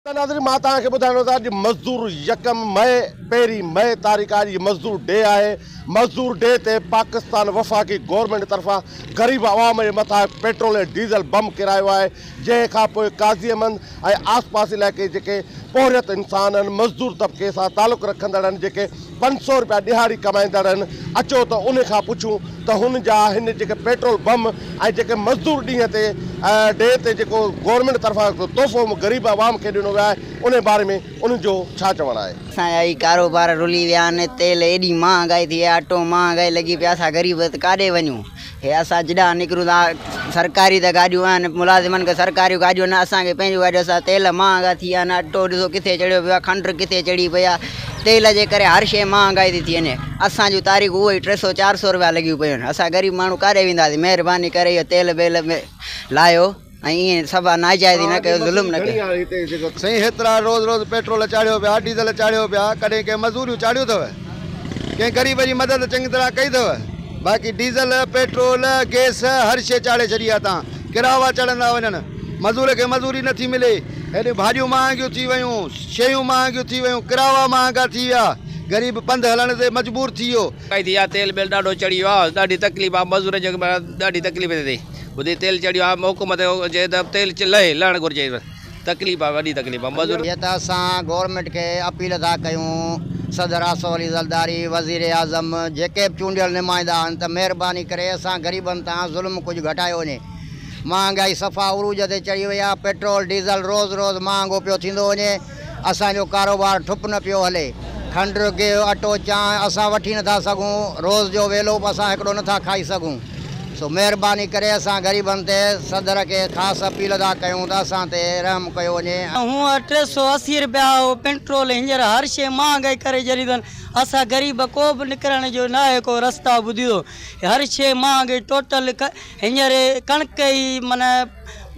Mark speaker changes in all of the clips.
Speaker 1: नाज़रीन मां तव्हांखे ॿुधाइणो था अॼु मज़दूर यकम मई पहिरीं मई तारीख़ अॼु मज़दूर डे आहे। मज़दूर डे ते पाकिस्तान वफ़ाक़ी गवर्नमेंट तरफ़ां ग़रीब आवाम जे मथां पेट्रोल ऐं डीज़ल बम किरायो आहे, जंहिंखां पोइ काज़ीअमंद ऐं आसपास इलाइक़े जेके पोहरियत इंसान आहिनि, मज़दूर तबिके सां तालुक़ु रखंदड़ आहिनि, जेके 500 रुपया ॾिहाड़ी कमाईंदड़ आहिनि, अचो त उन खां पुछूं त हुन जा हिन जेके पेट्रोल बम ऐं जेके मज़दूर ॾींहं ते डे ते जेको गवर्नमेंट तरफ़ां तोहफ़ो ग़रीब आवाम खे ॾिनो वियो आहे उन बारे में उनजो छा चवणु आहे।
Speaker 2: असांजा ई कारोबार रुली विया आहिनि, तेल एॾी महांगाई थी आहे, अटो महांगाई लॻी पई आहे, असां ग़रीब काॾे वञूं। हे असां जिॾा निकिरूं था सरकारी त गाॾियूं आहिनि, मुलाज़िमनि खे सरकारियूं गाॾियूं न, असांखे पंहिंजियूं गाॾियूं, असां तेल महांगा थी विया आहिनि, अटो ॾिसो किथे चढ़ियो पियो आहे, खंडु किथे चढ़ी पई आहे, तेल जे करे हर शइ महांगाई थी वञे। असांजूं तारीख़ उहो ई 300-400 रुपया लॻियूं पियूं आहिनि। असां ग़रीब माण्हू काॾे वेंदासीं? महिरबानी करे इहो तेल बेल में लाहियो ऐं ईअं सभु नाजाइज़ी न कयो, ज़ुल्म न कयो।
Speaker 3: साईं हेतिरा रोज़ रोज़ पेट्रोल चाढ़ियो पिया, डीज़ल चाढ़ियो पिया, कॾहिं कंहिं मज़दूरियूं चाढ़ियूं अथव, कंहिं ग़रीब जी मदद चङी तरह कई अथव। बाक़ी डीज़ल पेट्रोल गैस हर शइ चाढ़े छॾी आहे। तव्हां किरावा चढ़ंदा वञनि, मज़दूर खे मज़दूरी नथी मिले, हेॾे भाॼियूं महांगियूं थी वियूं, शयूं महांगियूं थी वियूं, किरावा महांगा थी विया, ग़रीब पंधु हलण ते मजबूर थी वियो।
Speaker 4: थी आहे, तेल बेल ॾाढो चढ़ी वियो आहे, ॾाढी तकलीफ़ आहे, मज़दूर जे ॾाढी तकलीफ़ थिए। ॿुधी तेल चढ़ियो आहे, हुकूमत चए त तेल लहणु घुरिजे, तकलीफ़ आहे, वॾी तकलीफ़ आहे मज़दूर।
Speaker 2: इहे त असां गवर्नमेंट खे अपील था कयूं, सदर आसफ़ अली ज़रदारी, वज़ीर आज़म, जेके बि चूंडियल नुमाइंदा आहिनि, त महिरबानी करे असां ग़रीबनि तां ज़ुल्म कुझु घटायो वञे। महांगाई सफ़ा उरूज ते चढ़ी वई आहे, पेट्रोल डीज़ल रोज़ रोज़ महांगो पियो थींदो वञे, असांजो कारोबार ठुप न पियो हले। खंडु गिहु अटो चांहि असां वठी नथा सघूं, रोज़ जो वेलो बि असां हिकिड़ो नथा खाई सघूं। सो महिरबानी करे असां ग़रीबनि ते सदर खे ख़ासि अपील था कयूं त असां ते रहम कयो वञे।
Speaker 5: हूअं 380 रुपया पेट्रोल हींअर हर शइ महांगाई करे छॾी अथनि। असां ग़रीब को बि निकिरण जो न आहे को रस्ता ॿुधियो, हर शइ महांगाई टोटल। हींअर कणिक ई माना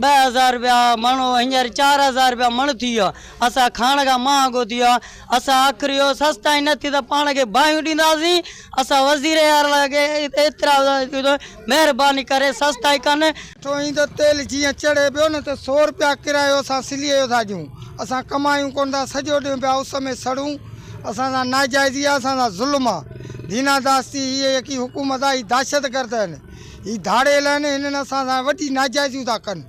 Speaker 5: 2000 रुपया मणो, हींअर 4000 रुपया मण थी वियो आहे। असां खाइण खां महांगो थी वियो आहे। असां आख़िरी सस्ताई न थी त पाण खे बाहियूं ॾींदासीं। असां वज़ीर आला खे एतिरा महिरबानी करे सस्ताई कनि।
Speaker 6: त तेल जीअं चढ़े पियो न त 100 रुपया किरायो असां सिलीअ जो था ॾियूं। असां कमायूं कोन था, सॼो ॾींहुं पिया उस में सड़ूं। असांजा नाजाइज़ी आहे, असांजा ज़ुल्म आहे। दीनादास्ती इहे की हुकूमत आहे, दहशत गर्द आहिनि, हीअ धाड़ेल आहिनि, हिननि असां सां वॾी नाजाइज़ियूं था कनि।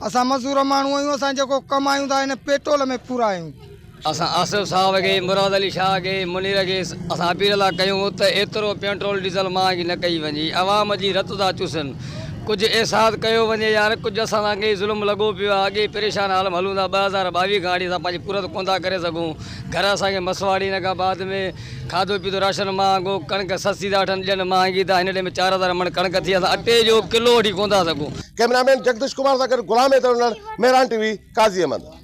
Speaker 6: असां मज़दूर माण्हू आहियूं, असां जेको कमायूं था हिन पेट्रोल में पूरा आहियूं।
Speaker 7: असां आसिफ़ साहब खे, मुराद अली शाह खे, मुनीर खे असां अपील था कयूं त एतिरो पेट्रोल डीज़ल महांगी न कई वञे, आवाम जी रत था चूसनि। कुझु अहसासु कयो वञे यार, कुझु असां अॻे ज़ुल्म लॻो पियो आहे, अॻे परेशान हाल में हलूं था। 2022 खां असां पंहिंजी पूरत कोन था करे सघूं। घर असांखे मसवाड़ी हिन खां बाद में खाधो पीतो राशन महांगो, कणिक सस्ती था वठनि, ॾियनि महांगी था। हिन ॾे में 4000 मण कणिक थी, असां अटे जो किलो वठी कोन था सघूं।
Speaker 1: कैमरामैन जगदीश कुमार सां गॾु गुलाम मेहरान टीवी, काज़ीअमंद।